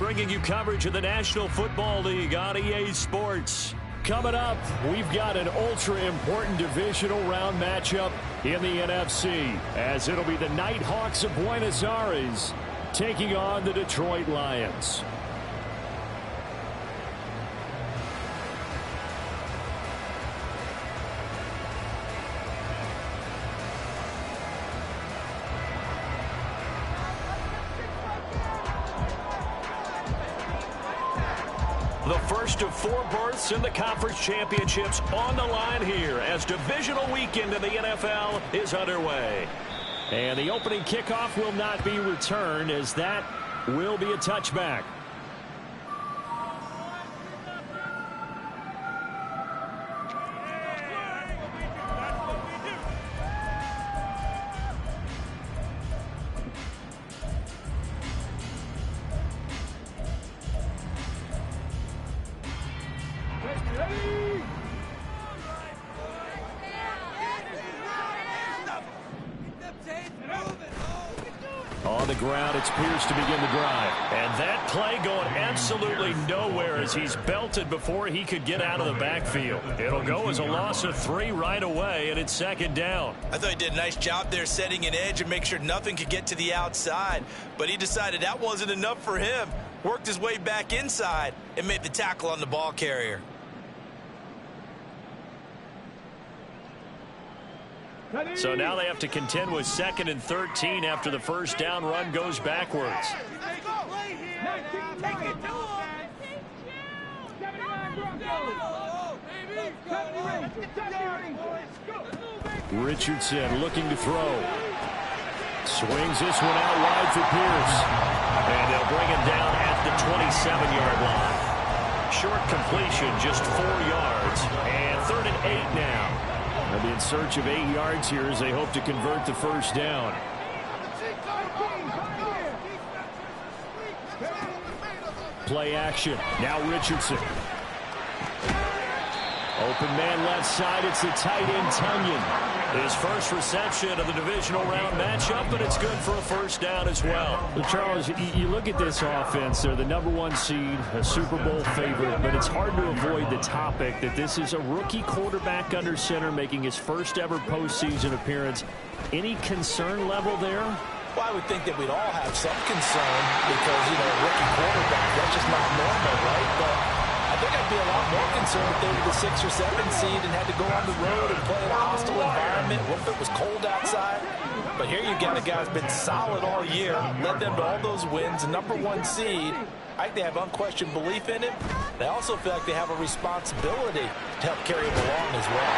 bringing you coverage of the National Football League on EA Sports. Coming up, we've got an ultra-important divisional round matchup in the NFC, as it'll be the Nighthawks of Buenos Aires taking on the Detroit Lions. The first of 4 berths in the conference championships on the line here as divisional weekend in the NFL is underway. And the opening kickoff will not be returned, as that will be a touchback. On the ground, it's Pierce to begin the drive. And that play going absolutely nowhere as he's belted before he could get out of the backfield. It'll go as a loss of 3 right away, and it's second down. I thought he did a nice job there setting an edge and make sure nothing could get to the outside. But he decided that wasn't enough for him. Worked his way back inside and made the tackle on the ball carrier. So now they have to contend with 2nd and 13 after the first down run goes backwards. Richardson looking to throw. Swings this one out wide for Pierce. And they'll bring him down at the 27-yard line. Short completion, just 4 yards. And 3rd and 8 now. They'll be in search of 8 yards here as they hope to convert the first down. Play action. Now Richardson. Open man left side. It's the tight end, Tunyon. His first reception of the divisional round matchup, but it's good for a first down as well. Well, Charles, you look at this offense. They're the #1 seed, a Super Bowl favorite, but it's hard to avoid the topic that this is a rookie quarterback under center making his first ever postseason appearance. Any concern level there? Well, I would think that we'd all have some concern because, you know, a rookie quarterback, that's just not normal, right? But I think I'd be a lot more concerned if they were the 6th or 7th seed and had to go on the road and play in a hostile environment. What if it was cold outside? But here you get a guy who's been solid all year, led them to all those wins, a #1 seed. I think they have unquestioned belief in him. They also feel like they have a responsibility to help carry him along as well.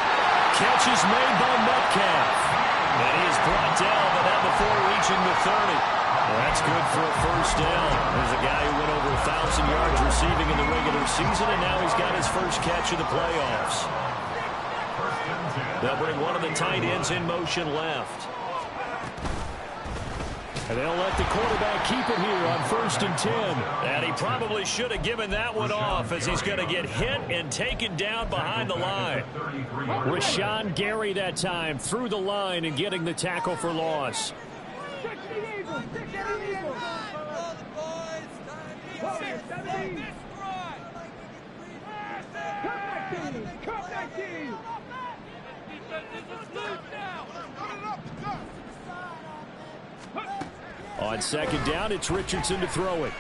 Catch is made by Metcalf. And he is brought down, but not before reaching the 30. Well, that's good for a first down. There's a guy who went over 1,000 yards receiving in the regular season, and now he's got his first catch of the playoffs. They'll bring one of the tight ends in motion left. And they'll let the quarterback keep it here on 1st and 10. And he probably should have given that one off as he's going to get hit and taken down behind the line. Rashawn Gary that time through the line and getting the tackle for loss. On 2nd down, it's Richardson to throw it.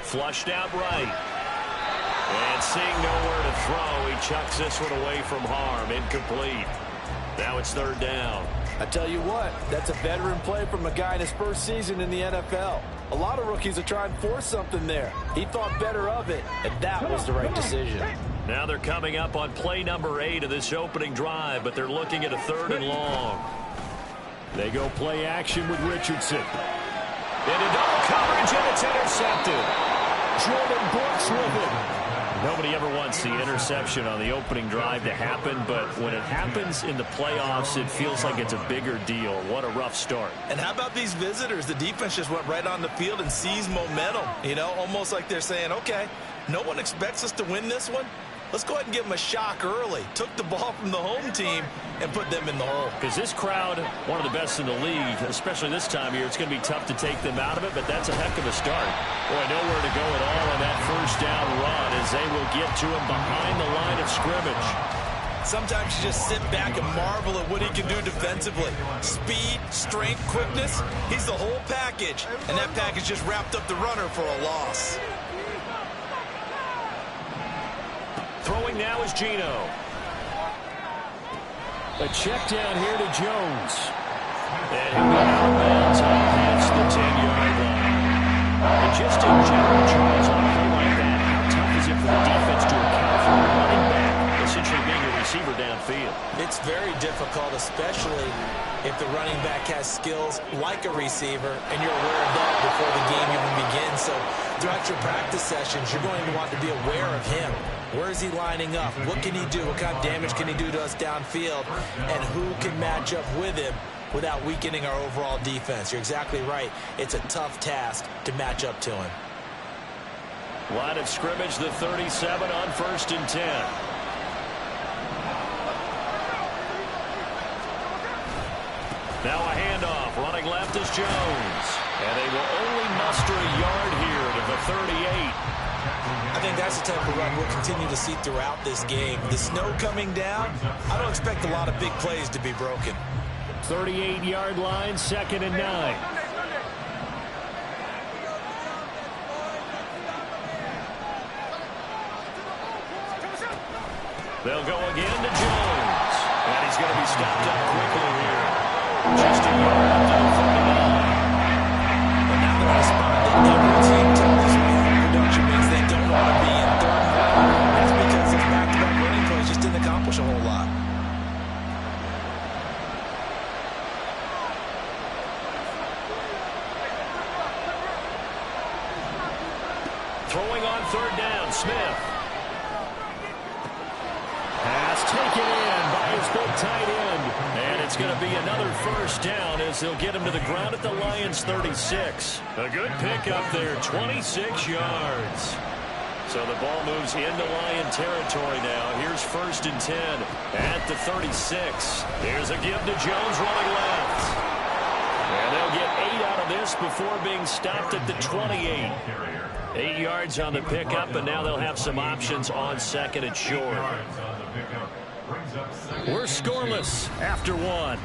Flushed out right. And seeing nowhere to throw, he chucks this one away from harm. Incomplete. Now it's 3rd down. I tell you what, that's a veteran play from a guy in his first season in the NFL. A lot of rookies are trying to force something there. He thought better of it, and that was the right decision. Now they're coming up on play number 8 of this opening drive, but they're looking at a 3rd and long. They go play action with Richardson. Into double coverage, and it's intercepted. Jordan Brooks with it. Nobody ever wants the interception on the opening drive to happen, but when it happens in the playoffs, it feels like it's a bigger deal. What a rough start. And how about these visitors? The defense just went right on the field and seized momentum. You know, almost like they're saying, okay, no one expects us to win this one. Let's go ahead and give them a shock early. Took the ball from the home team and put them in the hole. Because this crowd, one of the best in the league, especially this time of year, it's going to be tough to take them out of it, but that's a heck of a start. Boy, nowhere to go at all as they will get to him behind the line of scrimmage. Sometimes you just sit back and marvel at what he can do defensively. Speed, strength, quickness, he's the whole package. And that package just wrapped up the runner for a loss. Throwing now is Geno. A check down here to Jones. And he'll go out of bounds past the 10-yard line. And just in general, Charles, on a play like that, how tough is it for the defense to account for a running back essentially being a receiver downfield? It's very difficult, especially if the running back has skills like a receiver and you're aware of that before the game even begins. So throughout your practice sessions, you're going to want to be aware of him. Where is he lining up? What can he do? What kind of damage can he do to us downfield? And who can match up with him without weakening our overall defense? You're exactly right. It's a tough task to match up to him. Line of scrimmage, the 37 on 1st and 10. Now a handoff. Running left is Jones. And they will only muster a yard here to the 38. I think that's the type of run we'll continue to see throughout this game. The snow coming down, I don't expect a lot of big plays to be broken. 38-yard line, 2nd and 9. They'll go again to Jones. And he's going to be stopped up quickly here. Just a yard up to the 39. But now they're in a spot that every team tells me production means they don't want to be in 3rd and 1. That's because those back-to-back running plays just didn't accomplish a whole lot. Throwing on 3rd down, Smith. Pass taken in by his big tight end. And it's going to be another 1st down as they'll get him to the ground at the Lions' 36. A good pickup there, 26 yards. So the ball moves into Lion territory now. Here's 1st and 10 at the 36. Here's a give to Jones running left. And they'll get 8 out of this before being stopped at the 28. 8 yards on the pickup, and now they'll have some options on 2nd and short. We're scoreless after 1.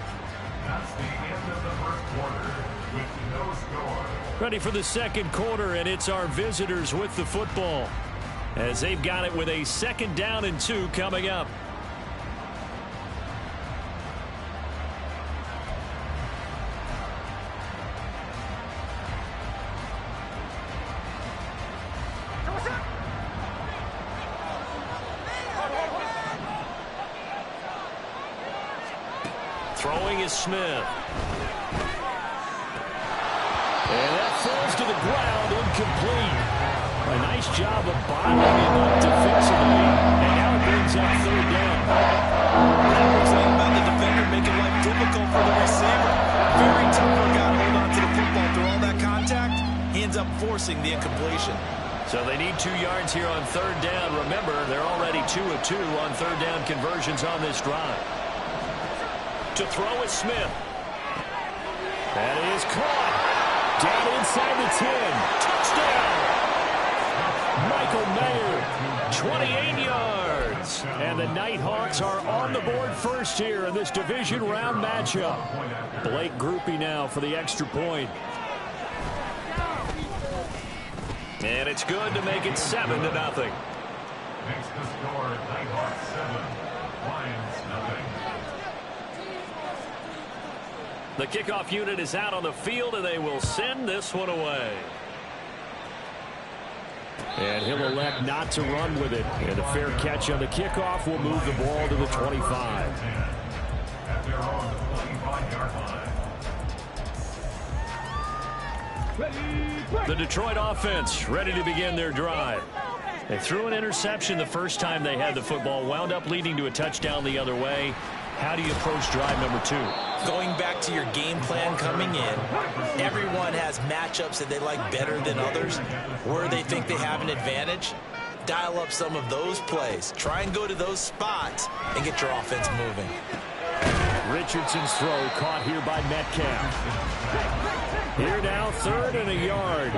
Ready for the 2nd quarter, and it's our visitors with the football as they've got it with a 2nd down and 2 coming up. Throwing is Smith. And that falls to the ground, incomplete. A nice job of bottling him up defensively. And now it brings up 3rd down. That was all about the defender making life difficult for the receiver. Very tough for a guy to hold on to the football through all that contact. He ends up forcing the incompletion. So they need 2 yards here on 3rd down. Remember, they're already 2 of 2 on 3rd down conversions on this drive. To throw is Smith. That is caught. Down inside the 10. Touchdown. Michael Mayer, 28 yards. And the Nighthawks are on the board first here in this division round matchup. Blake Groupie now for the extra point. And it's good to make it 7-0. Makes the score Nighthawks 7, Lions nothing. The kickoff unit is out on the field, and they will send this one away. And he'll elect not to run with it. And a fair catch on the kickoff will move the ball to the 25. At their own 25-yard line. The Detroit offense ready to begin their drive. They threw an interception the first time they had the football, wound up leading to a touchdown the other way. How do you approach drive number 2? Going back to your game plan coming in, everyone has matchups that they like better than others. Where they think they have an advantage, dial up some of those plays. Try and go to those spots and get your offense moving. Richardson's throw caught here by Metcalf. Here now, 3rd and a yard.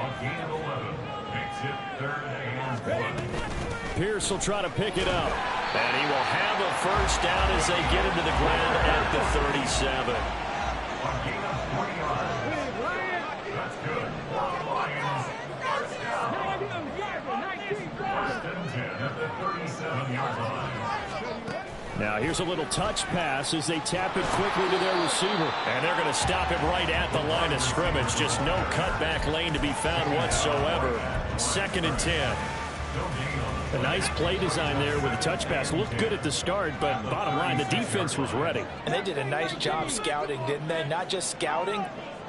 On gain of 11, makes makes it 3rd and 1. Pierce will try to pick it up. And he will have a first down as they get into the ground at the 37. A gain of 40 yards. That's good. For the Lions, first down. 1st and 10 at the 37-yard line. Now here's a little touch pass as they tap it quickly to their receiver. And they're going to stop him right at the line of scrimmage. Just no cutback lane to be found whatsoever. 2nd and 10. A nice play design there with the touch pass. Looked good at the start, but bottom line, the defense was ready. And they did a nice job scouting, didn't they? Not just scouting,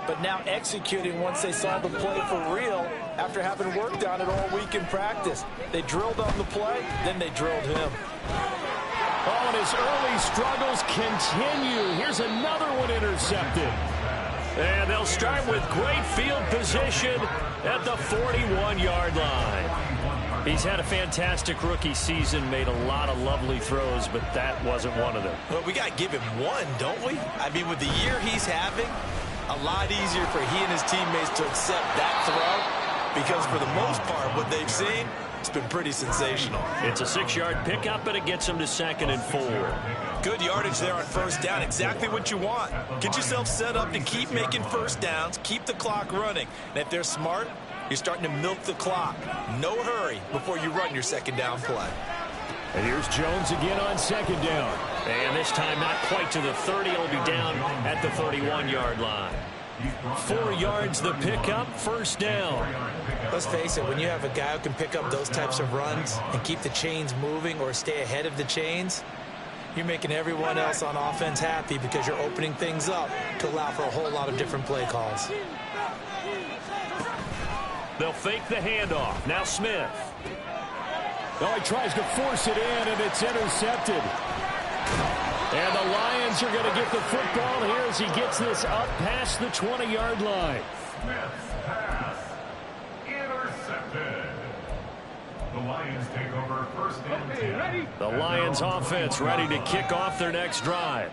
but now executing once they saw the play for real after having worked on it all week in practice. They drilled on the play, then they drilled him. Oh, and his early struggles continue. Here's another one intercepted. And they'll start with great field position at the 41-yard line. He's had a fantastic rookie season, made a lot of lovely throws, but that wasn't one of them. Well, we got to give him one, don't we? I mean, with the year he's having, a lot easier for he and his teammates to accept that throw because for the most part, what they've seen, it's been pretty sensational. It's a 6-yard pickup, and it gets him to 2nd and 4. Good yardage there on first down. Exactly what you want. Get yourself set up to keep making first downs, keep the clock running. And if they're smart, you're starting to milk the clock. No hurry before you run your 2nd down play. And here's Jones again on 2nd down. And this time not quite to the 30. He'll be down at the 31-yard line. 4 yards the pickup, 1st down. Let's face it, when you have a guy who can pick up those types of runs and keep the chains moving or stay ahead of the chains, you're making everyone else on offense happy because you're opening things up to allow for a whole lot of different play calls. They'll fake the handoff. Now Smith. Oh, he tries to force it in, and it's intercepted. And the Lions are going to get the football here as he gets this up past the 20-yard line. Smith's pass intercepted. The Lions take over 1st and 10. The Lions offense ready to kick off their next drive.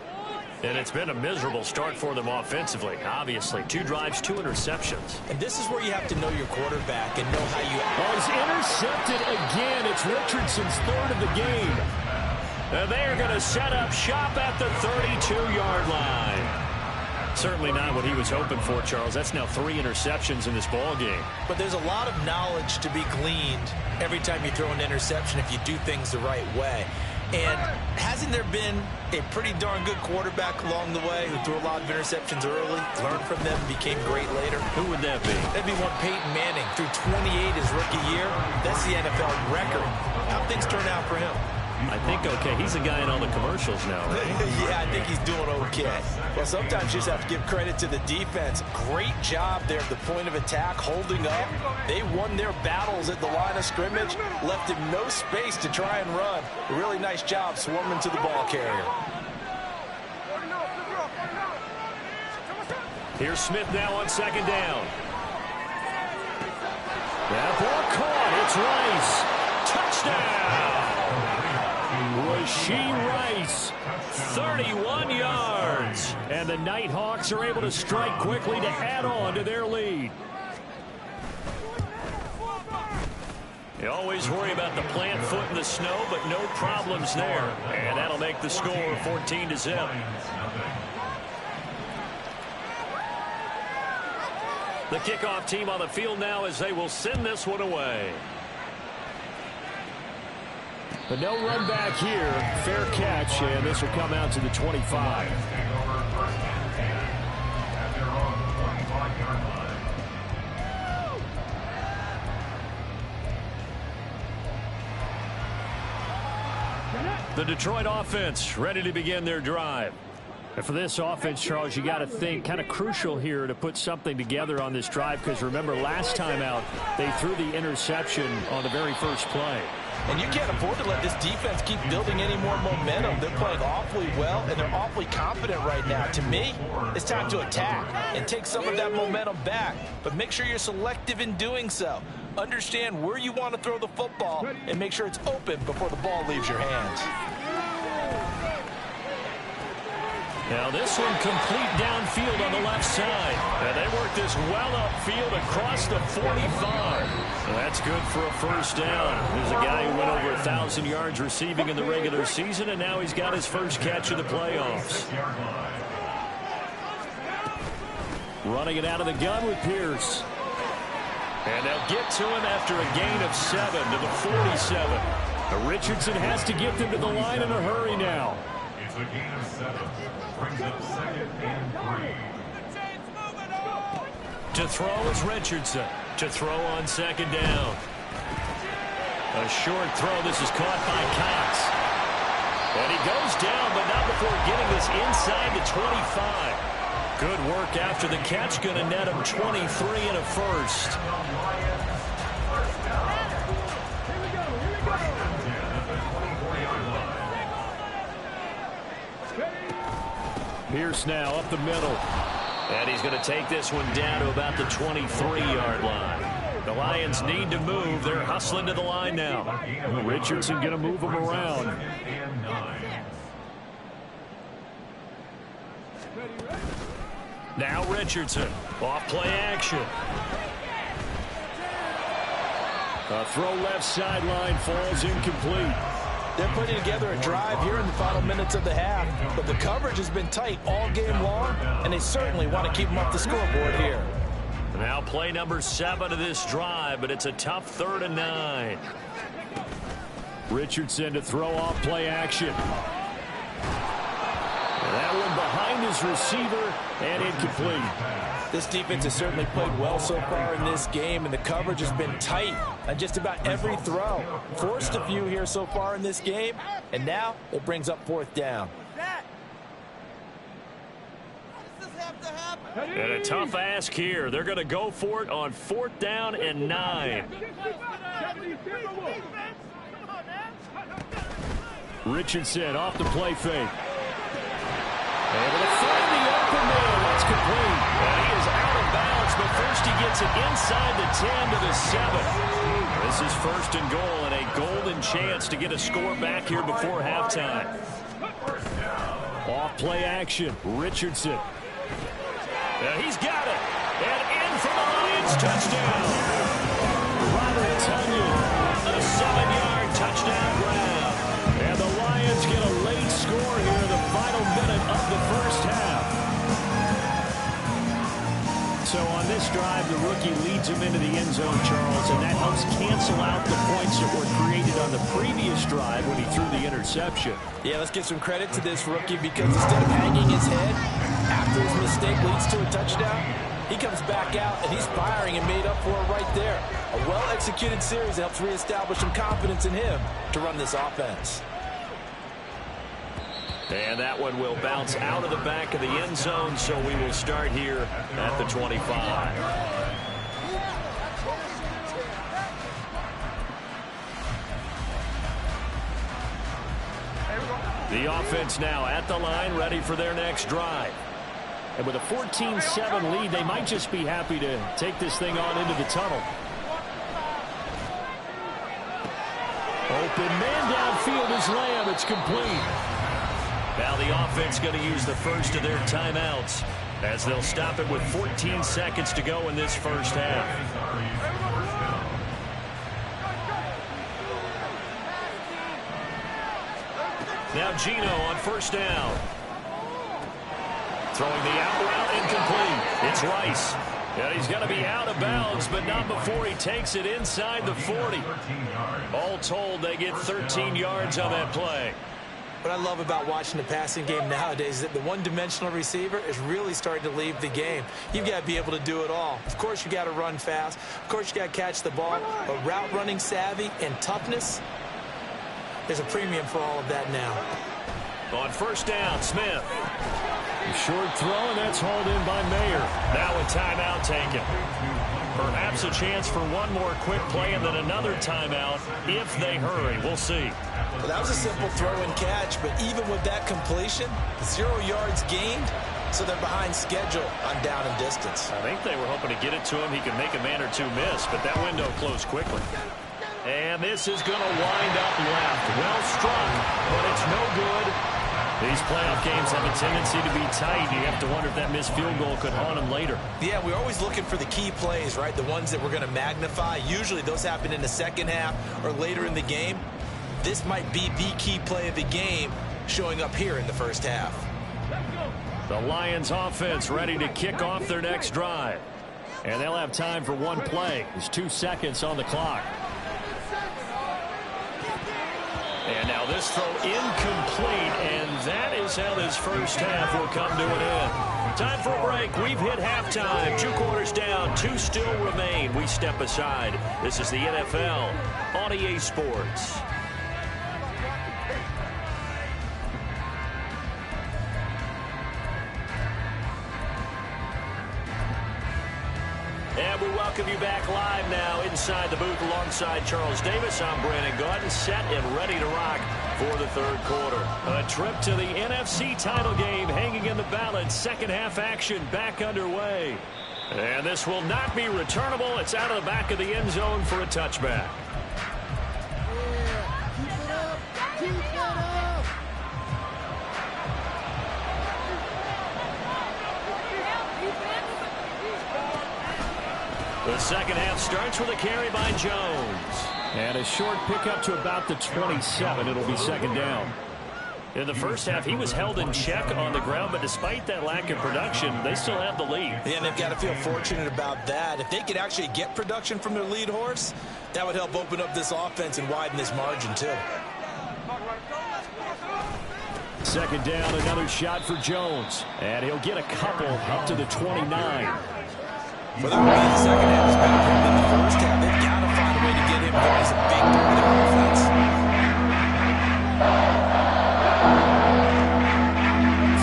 And it's been a miserable start for them offensively. Obviously, 2 drives, 2 interceptions. And this is where you have to know your quarterback and know how you... Oh, he's intercepted again. It's Richardson's 3rd of the game. And they are going to set up shop at the 32-yard line. Certainly not what he was hoping for, Charles. That's now 3 interceptions in this ball game. But there's a lot of knowledge to be gleaned every time you throw an interception if you do things the right way. And hasn't there been a pretty darn good quarterback along the way who threw a lot of interceptions early, learned from them, became great later? Who would that be? That'd be one Peyton Manning. Threw 28 his rookie year. That's the NFL record. How'd things turn out for him? I think okay. He's a guy in all the commercials now, right? Yeah, I think he's doing okay. Well, sometimes you just have to give credit to the defense. Great job there at the point of attack, holding up. They won their battles at the line of scrimmage, left him no space to try and run. A really nice job swarming to the ball carrier. Here's Smith now on 2nd down. That ball caught. It's Rice. Touchdown! Rasheed Rice, 31 yards. And the Nighthawks are able to strike quickly to add on to their lead. You always worry about the plant foot in the snow, but no problems there. And that'll make the score 14-0. The kickoff team on the field now as they will send this one away. But no run back here. Fair catch, and this will come out to the 25. The Detroit offense ready to begin their drive. And for this offense, Charles, you got to think kind of crucial here to put something together on this drive because remember last time out they threw the interception on the very first play. And you can't afford to let this defense keep building any more momentum. They're playing awfully well, and they're awfully confident right now. To me, it's time to attack and take some of that momentum back. But make sure you're selective in doing so. Understand where you want to throw the football and make sure it's open before the ball leaves your hands. Now this one complete downfield on the left side. And they work this well upfield across the 45. That's good for a first down. There's a guy who went over 1,000 yards receiving in the regular season, and now he's got his first catch in the playoffs. Running it out of the gun with Pierce. And they'll get to him after a gain of 7 to the 47. Richardson has to get them to the line in a hurry now. It's a gain of 7. Brings up 2nd and 3. To throw is Richardson. To throw on 2nd down. A short throw. This is caught by Cox. And he goes down, but not before getting this inside the 25. Good work after the catch. Going to net him 23 and a first. Pierce now up the middle. And he's going to take this one down to about the 23-yard line. The Lions need to move. They're hustling to the line now. Richardson going to move them around. Now Richardson. Off play action. A throw left sideline falls incomplete. They're putting together a drive here in the final minutes of the half, but the coverage has been tight all game long, and they certainly want to keep them off the scoreboard here. Now play number 7 of this drive, but it's a tough 3rd and 9. Richardson to throw off play action. That one behind his receiver and incomplete. This defense has certainly played well so far in this game, and the coverage has been tight on just about every throw. Forced a few here so far in this game, and now it brings up 4th down. And a tough ask here. They're going to go for it on 4th down and 9. Richardson off the play fake. Able to find the open man. That's complete. And he is out of bounds, but first he gets it inside the 10 to the 7. This is 1st and goal and a golden chance to get a score back here before halftime. Off play action. Richardson. And he's got it. And in for the Lions touchdown. Robert Tonyan. A 7-yard touchdown grab. And the Lions get a late score here in the final minute of the first half. So on this drive, the rookie leads him into the end zone, Charles, and that helps cancel out the points that were created on the previous drive when he threw the interception. Yeah, let's give some credit to this rookie because instead of hanging his head after his mistake leads to a touchdown, he comes back out and he's firing and made up for it right there. A well-executed series helps reestablish some confidence in him to run this offense. And that one will bounce out of the back of the end zone, so we will start here at the 25. The offense now at the line, ready for their next drive. And with a 14-7 lead, they might just be happy to take this thing on into the tunnel. Open man downfield is Lamb. It's complete. Now the offense going to use the first of their timeouts as they'll stop it with 14 seconds to go in this first half. Now Gino on 1st down. Throwing the out route incomplete. It's Rice. And he's going to be out of bounds, but not before he takes it inside the 40. All told, they get 13 yards on that play. What I love about watching the passing game nowadays is that the one-dimensional receiver is really starting to leave the game. You've got to be able to do it all. Of course, you got to run fast. Of course, you got to catch the ball. But route running savvy and toughness, there's a premium for all of that now. On 1st down, Smith. Short throw, and that's hauled in by Mayer. Now a timeout taken. Perhaps a chance for one more quick play and then another timeout if they hurry. We'll see. Well, that was a simple throw and catch, but even with that completion, 0 yards gained, so they're behind schedule on down and distance. I think they were hoping to get it to him. He could make a man or two miss, but that window closed quickly. And this is going to wind up left. Well struck, but it's no good. These playoff games have a tendency to be tight. You have to wonder if that missed field goal could haunt them later. Yeah, we're always looking for the key plays, right? The ones that we're going to magnify. Usually those happen in the second half or later in the game. This might be the key play of the game showing up here in the first half. The Lions offense ready to kick off their next drive. And they'll have time for one play. There's 2 seconds on the clock. And now this throw incomplete, and that is how this first half will come to an end. Time for a break. We've hit halftime. 2 quarters down, 2 still remain. We step aside. This is the NFL on EA Sports. And we welcome you back live now inside the booth alongside Charles Davis. I'm Brandon Gaudin, set and ready to rock for the third quarter. A trip to the NFC title game hanging in the balance. Second half action back underway. And this will not be returnable. It's out of the back of the end zone for a touchback. The second half starts with a carry by Jones. And a short pickup to about the 27. It'll be second down. In the first half, he was held in check on the ground, but despite that lack of production, they still have the lead. Yeah, and they've got to feel fortunate about that. If they could actually get production from their lead horse, that would help open up this offense and widen this margin, too. Second down, another shot for Jones. And he'll get a couple up to the 29. For them to be in the second half is better than the first half. They've got to find a way to get him going. He's a big part of their offense.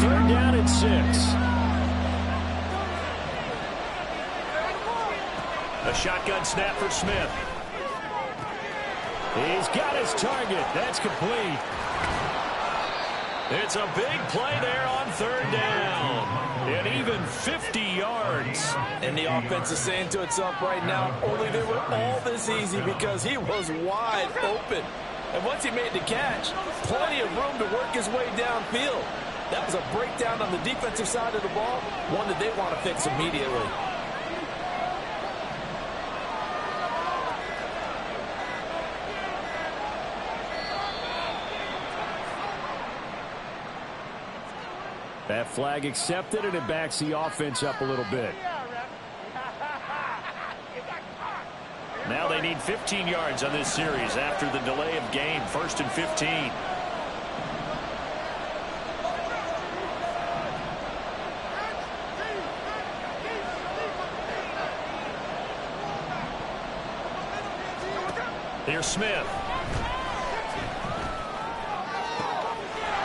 Third down and 6. A shotgun snap for Smith. He's got his target. That's complete. It's a big play there on third down. And even 50 yards. And the offense is saying to itself right now, only they were all this easy because he was wide open. And once he made the catch, plenty of room to work his way downfield. That was a breakdown on the defensive side of the ball, one that they want to fix immediately. That flag accepted, and it backs the offense up a little bit. Now they need 15 yards on this series after the delay of game. 1st and 15. Here's Smith.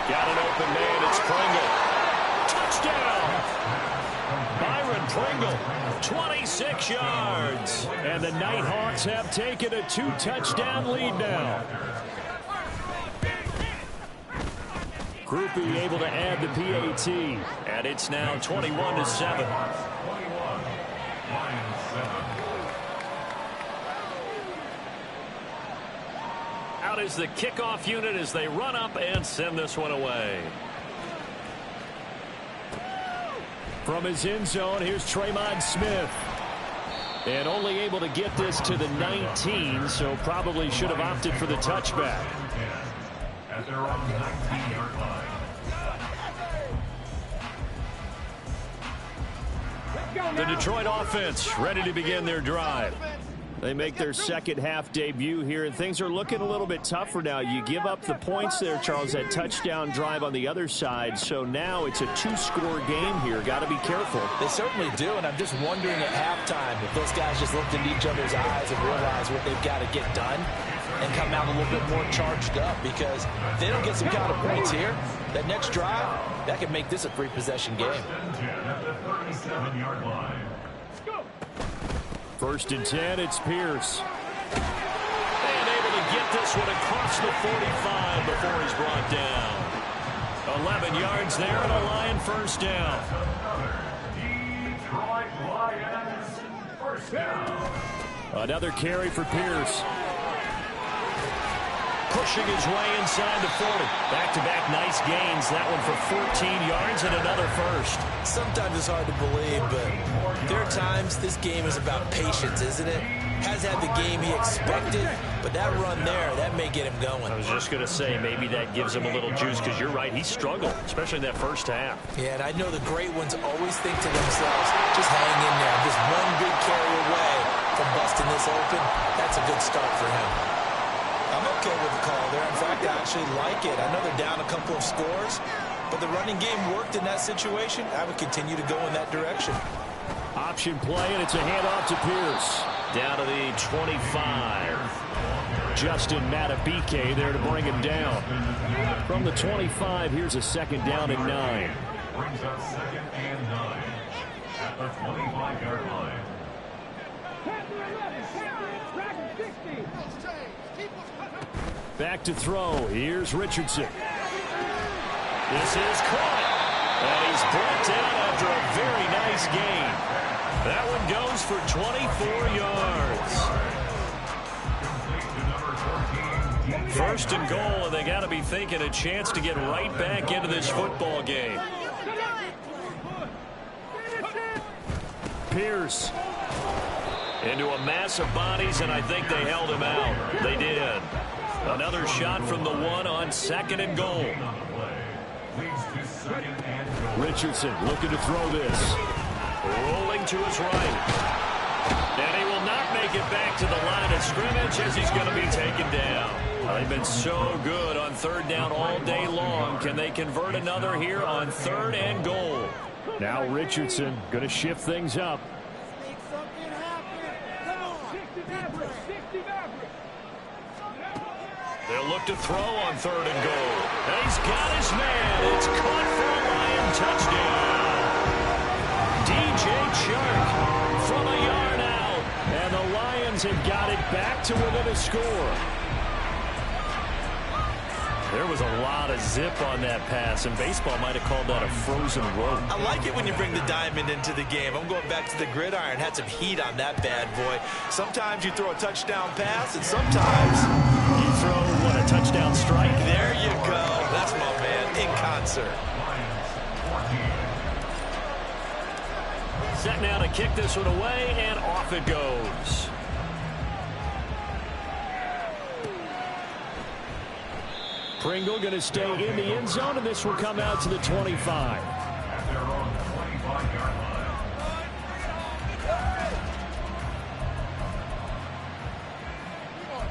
Got an open man. It's Pringle. Touchdown! Byron Pringle, 26 yards. And the Nighthawks have taken a 2-touchdown lead now. Groupie able to add the PAT. And it's now 21-7. Out is the kickoff unit as they run up and send this one away. From his end zone, here's Tremont Smith. And only able to get this to the 19, so probably should have opted for the touchback. At their own 19-yard line. The Detroit offense ready to begin their drive. They make their second half debut here, and things are looking a little bit tougher now. You give up the points there, Charles, that touchdown drive on the other side. So now it's a 2-score game here. Got to be careful. They certainly do, and I'm just wondering at halftime if those guys just looked into each other's eyes and realized what they've got to get done and come out a little bit more charged up, because if they don't get some kind of points here, that next drive, that could make this a 3-possession game. At the 37-yard line. 1st and 10, it's Pierce. And able to get this one across the 45 before he's brought down. 11 yards there and a Lion first down. Detroit Lions first down. Another carry for Pierce. pushing his way inside the 40. Back-to-back nice gains. That one for 14 yards and another first. Sometimes it's hard to believe, but there are times this game is about patience, isn't it? Has had the game he expected, but that run there, that may get him going. I was just going to say, maybe that gives him a little juice, because you're right, he struggled, especially in that first half. Yeah, and I know the great ones always think to themselves, just hang in there. Just one big carry away from busting this open. That's a good start for him. I'm okay with the call there. In fact, I actually like it. I know they're down a couple of scores, but the running game worked in that situation. I would continue to go in that direction. Option play, and it's a handoff to Pierce. Down to the 25. Justin Matabike there to bring him down. From the 25, here's a second down and 9. Brings up second and 9 at the 25-yard line. Back to throw. Here's Richardson. This is caught. And he's brought down after a very nice gain. That one goes for 24 yards. First and goal, and they got to be thinking a chance to get right back into this football game. Pierce into a mass of bodies, and I think they held him out. They did. Another shot from the one on second and goal. Richardson looking to throw this. Rolling to his right. And he will not make it back to the line of scrimmage as he's going to be taken down. They've been so good on third down all day long. Can they convert another here on third and goal? Now Richardson going to shift things up. They'll look to throw on third and goal. And he's got his man. It's caught for a Lion touchdown. DJ Chark from a yard out. And the Lions have got it back to within a score. There was a lot of zip on that pass, and baseball might have called that a frozen rope. I like it when you bring the diamond into the game. I'm going back to the gridiron. Had some heat on that bad boy. Sometimes you throw a touchdown pass, and sometimes you throw, what, a touchdown strike? There you go. That's my man in concert. Set now to kick this one away, and off it goes. Pringle going to stay in the end zone, and this will come out to the 25. At their own 25-yard line.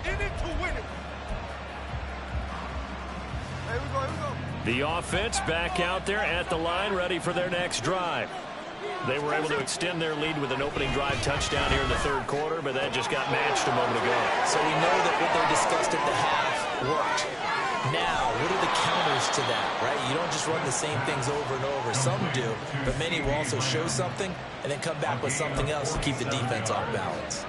In it to win it. Here we go, here we go. The offense back out there at the line, ready for their next drive. They were able to extend their lead with an opening drive touchdown here in the third quarter, but that just got matched a moment ago. So we know that what they discussed at the half worked. Now, what are the counters to that, right? You don't just run the same things over and over. Some do, but many will also show something and then come back with something else to keep the defense off balance.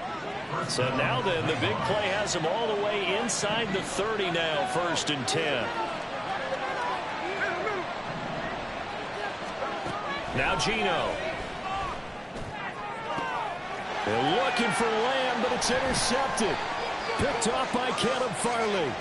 So now then, the big play has them all the way inside the 30 now, first and 10. Now Gino. They're looking for Lamb, but it's intercepted. Picked off by Caleb Farley.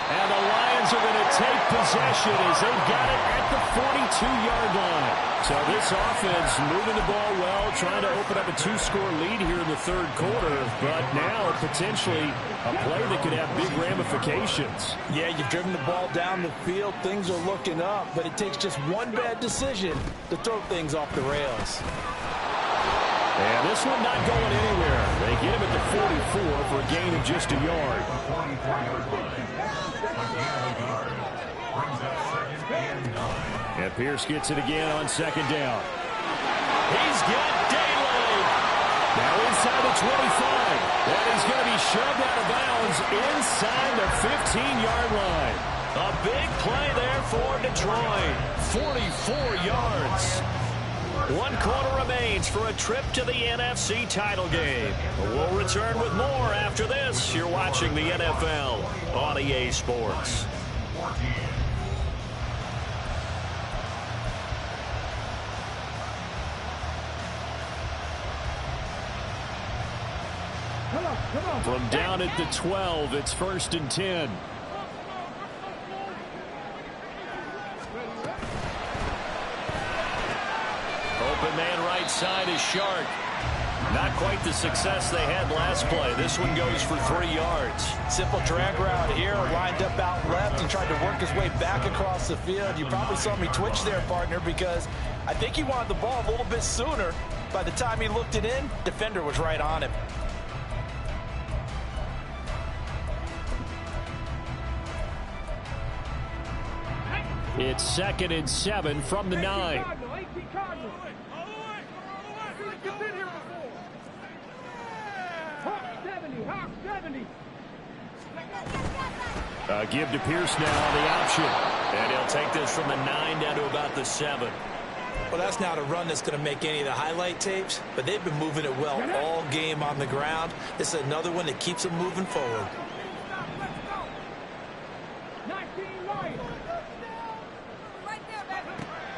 And the Lions are going to take possession as they've got it at the 42-yard line. So this offense moving the ball well, trying to open up a two-score lead here in the third quarter, but now potentially a play that could have big ramifications. Yeah, you've driven the ball down the field. Things are looking up, but it takes just one bad decision to throw things off the rails. And this one not going anywhere. They get him at the 44 for a gain of just a yard. And Pierce gets it again on second down. He's got daylight. Now inside the 25. And he's going to be shoved out of bounds inside the 15-yard line. A big play there for Detroit. 44 yards. 1 quarter remains for a trip to the NFC title game. We'll return with more after this. You're watching the NFL on EA Sports. Come on. From down at the 12, it's 1st and 10. Open man right side is Shark. Not quite the success they had last play. This one goes for 3 yards. Simple drag route here, lined up out left. He tried to work his way back across the field. You probably saw me twitch there, partner, because I think he wanted the ball a little bit sooner. By the time he looked it in, defender was right on him. It's 2nd and 7 from the 9. Give to Pierce now the option. And he'll take this from the 9 down to about the 7. Well, that's not a run that's going to make any of the highlight tapes, but they've been moving it well all game on the ground. This is another one that keeps them moving forward.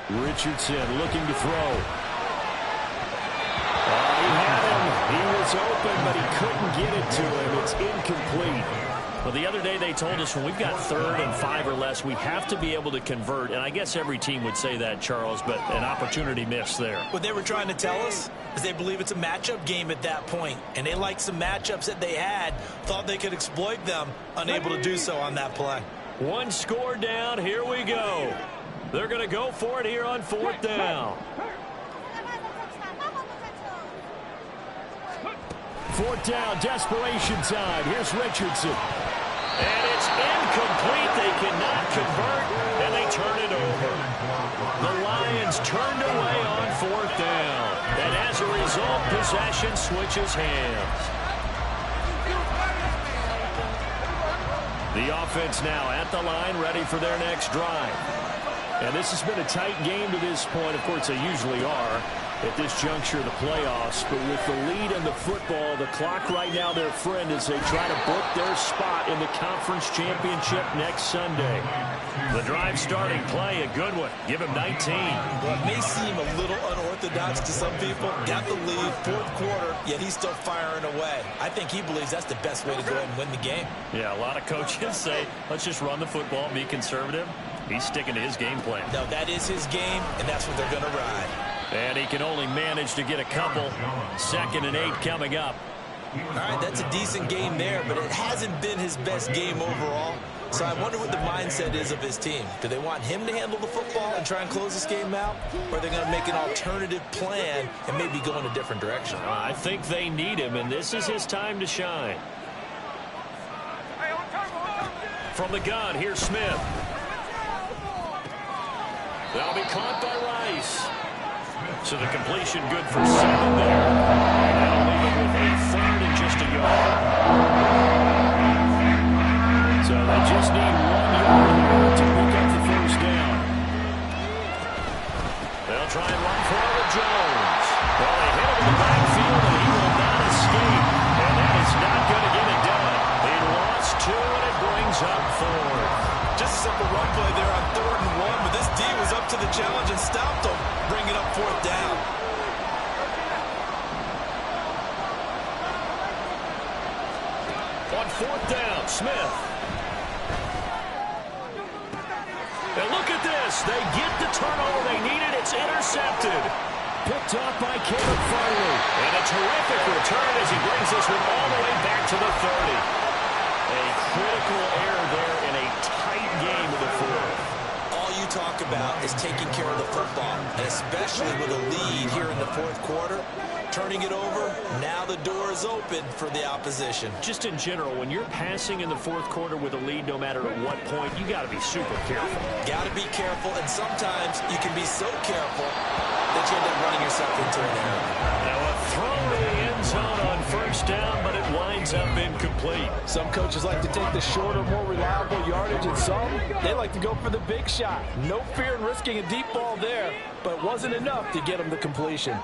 Richardson looking to throw. He had him. He was open, but he couldn't get it to him. It's incomplete. Well, the other day they told us when we've got 3rd and 5 or less, we have to be able to convert. And I guess every team would say that, Charles, but an opportunity missed there. What they were trying to tell us is they believe it's a matchup game at that point. And they liked some matchups that they had, thought they could exploit them, unable to do so on that play. 1 score down. Here we go. They're going to go for it here on 4th down. 4th down, desperation time. Here's Richardson. And it's incomplete. They cannot convert, and they turn it over. The Lions turned away on 4th down. And as a result, possession switches hands. The offense now at the line, ready for their next drive. And this has been a tight game to this point. Of course, they usually are at this juncture of the playoffs. But with the lead in the football, the clock right now their friend as they try to book their spot in the conference championship next Sunday. The drive starting play, a good one. Give him 19. Well, it may seem a little unorthodox to some people. Got the lead, 4th quarter, yet he's still firing away. I think he believes that's the best way to go ahead and win the game. Yeah, a lot of coaches say, let's just run the football, be conservative. He's sticking to his game plan. No, that is his game, and that's what they're going to ride. And he can only manage to get a couple. 2nd and 8 coming up. All right, that's a decent game there, but it hasn't been his best game overall. So I wonder what the mindset is of his team. Do they want him to handle the football and try and close this game out? Or are they going to make an alternative plan and maybe go in a different direction? I think they need him, and this is his time to shine. From the gun, here's Smith. That'll be caught by Rice. So the completion good for 7 there. And that'll leave him with a 3rd and just a yard. So they just need 1 yard to pick up the 1st down. They'll try and run for it with Jones. Well, they hit him in the backfield, and he will not escape. And that is not going to get it done. He lost 2, and it brings up 4. Just a simple run play there on 3rd and 1, but this D was up to the challenge and stopped him, bringing up 4th down. On 4th down, Smith. And look at this. They get the turnover they needed. It's intercepted. Picked up by Caleb Farley. And a terrific return as he brings this one all the way back to the 30. A critical error there in a tight game of the 4th. All you talk about is taking care of the football, and especially with a lead here in the 4th quarter. Turning it over, now the door is open for the opposition. Just in general, when you're passing in the 4th quarter with a lead, no matter at what point, you got to be super careful. Got to be careful, and sometimes you can be so careful that you end up running yourself into an error. Now a throw to the end zone on 1st down, but it winds up incomplete. Some coaches like to take the shorter, more reliable yardage, and some, they like to go for the big shot. No fear in risking a deep ball there, but it wasn't enough to get them the completion.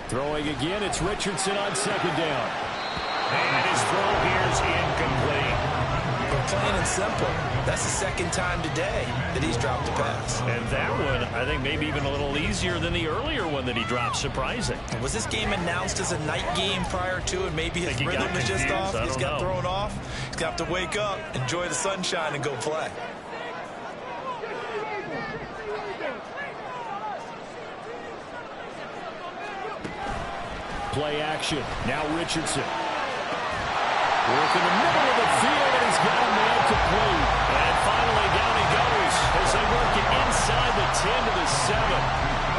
Throwing again, it's Richardson on 2nd down. And his throw here is incomplete. Plain and simple. That's the second time today that he's dropped a pass. And that one, I think, maybe even a little easier than the earlier one that he dropped. Surprising. Was this game announced as a night game prior to, and maybe his rhythm is just off? He's got thrown off. He's got to wake up, enjoy the sunshine, and go play. Play action. Now Richardson. Work in the middle of the field, and he's got a man complete. And finally, down he goes as they work it inside the 10 to the 7.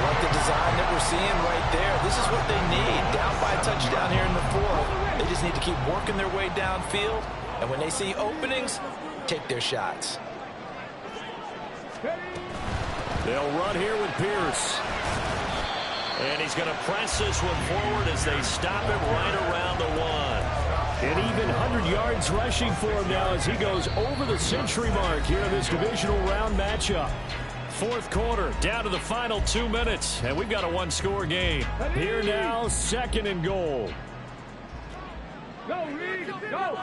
Like the design that we're seeing right there. This is what they need. Down by a touchdown here in the fourth. They just need to keep working their way downfield. And when they see openings, take their shots. They'll run here with Pierce. And he's going to press this one forward as they stop him right around the 1. And even 100 yards rushing for him now as he goes over the century mark here in this divisional round matchup. Fourth quarter, down to the final 2 minutes, and we've got a one-score game. Here now, 2nd and goal. Go, Reed, go!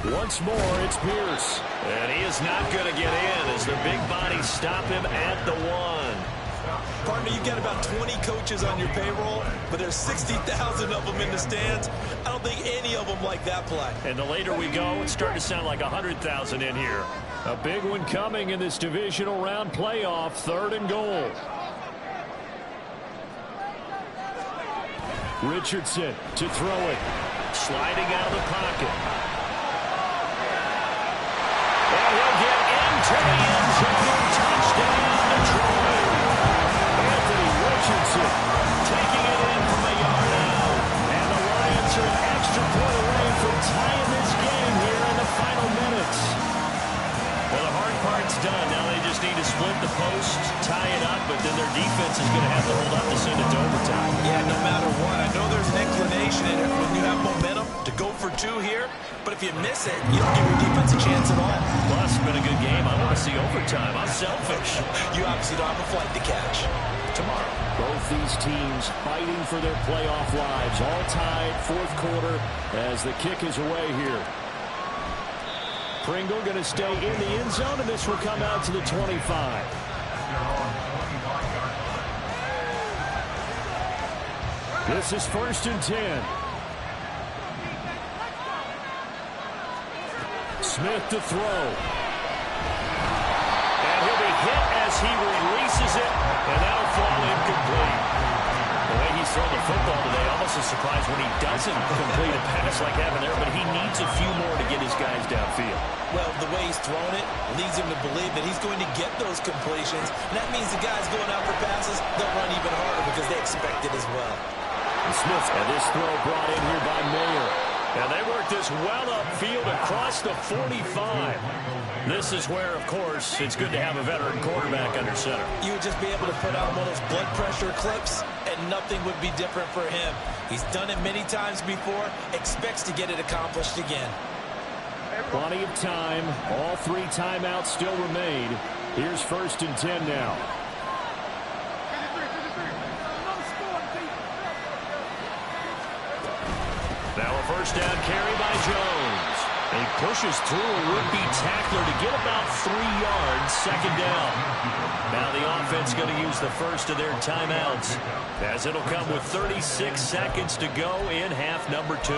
Once more, it's Pierce. And he is not going to get in as the big bodies stop him at the 1. Partner, you've got about 20 coaches on your payroll, but there's 60,000 of them in the stands. I don't think any of them like that play. And the later we go, it's starting to sound like 100,000 in here. A big one coming in this divisional round playoff, 3rd and goal. Richardson to throw it. Sliding out of the pocket. And he'll get into the end zone. Touchdown, Detroit. Anthony Richardson taking it in from a yard out. And the Lions are an extra point away from tying this game here in the final minutes. Well, the hard part's done. Now they just need to split the post, tie it up, but then their defense is going to have to hold up to send it to overtime. Yeah, no matter what. I know there's an inclination in it when you have momentum to go for 2 here, but if you miss it, you don't give your defense a chance at all. Plus, it's been a good game. I want to see overtime. I'm selfish. You obviously don't have a flight to catch. Tomorrow, both these teams fighting for their playoff lives. All tied, 4th quarter as the kick is away here. Pringle going to stay in the end zone, and this will come out to the 25. This is 1st and 10. Smith to throw. And he'll be hit as he releases it, and that'll fall incomplete. The way he's thrown the football today, almost a surprise when he doesn't complete a pass like having there, but he needs a few more to get his guys downfield. Well, the way he's thrown it leads him to believe that he's going to get those completions, and that means the guys going out for passes, they'll run even harder because they expect it as well. And Smith, and this throw brought in here by Mayer. And they work this well upfield across the 45. This is where, of course, it's good to have a veteran quarterback under center. You would just be able to put on one of those blood pressure clips, and nothing would be different for him. He's done it many times before, expects to get it accomplished again. Plenty of time. All 3 timeouts still remain. Here's 1st and 10 now. Now a first down carry by Jones. He pushes through a rookie tackler to get about 3 yards, 2nd down. Now the offense going to use the first of their timeouts, as it'll come with 36 seconds to go in half number 2.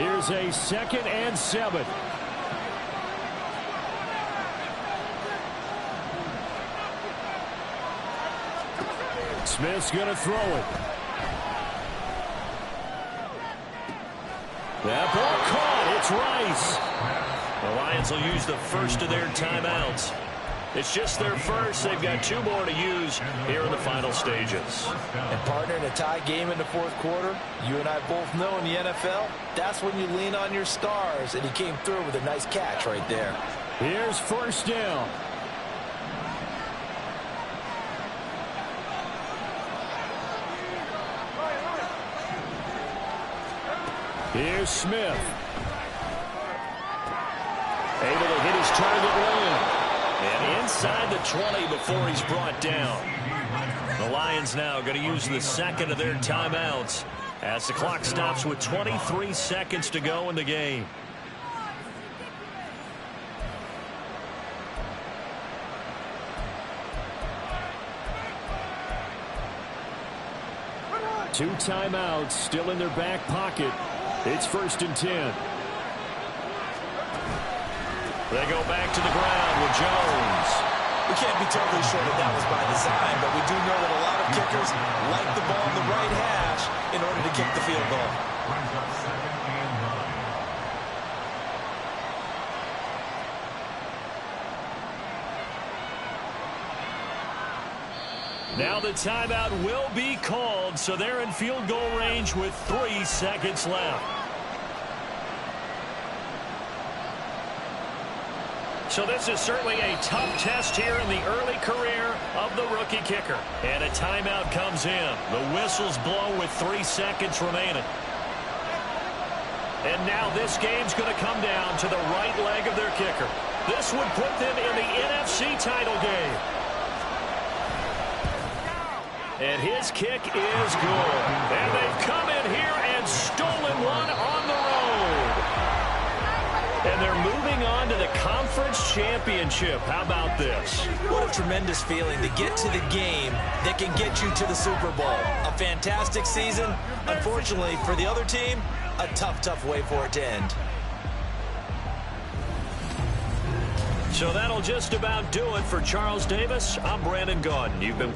Here's a 2nd and 7. Smith's going to throw it. That ball caught. It's Rice. The Lions will use the first of their timeouts. It's just their first. They've got 2 more to use here in the final stages. And partner, in a tie game in the 4th quarter, you and I both know in the NFL, that's when you lean on your stars, and he came through with a nice catch right there. Here's 1st down. Here's Smith. Able to hit his target lane. And inside the 20 before he's brought down. The Lions now going to use the second of their timeouts as the clock stops with 23 seconds to go in the game. Two timeouts still in their back pocket. It's 1st and 10. They go back to the ground with Jones. We can't be totally sure that was by design, but we do know that a lot of kickers like the ball in the right hash in order to kick the field goal. Brings up 2nd and 9. Now the timeout will be called, so they're in field goal range with 3 seconds left. So this is certainly a tough test here in the early career of the rookie kicker. And a timeout comes in. The whistle's blown with 3 seconds remaining. And now this game's going to come down to the right leg of their kicker. This would put them in the NFC title game. And his kick is good. And they've come in here and stolen one on the road. And they're moving on to the conference championship. How about this? What a tremendous feeling to get to the game that can get you to the Super Bowl. A fantastic season. Unfortunately, for the other team, a tough way for it to end. So that'll just about do it for Charles Davis. I'm Brandon Gaudin. You've been...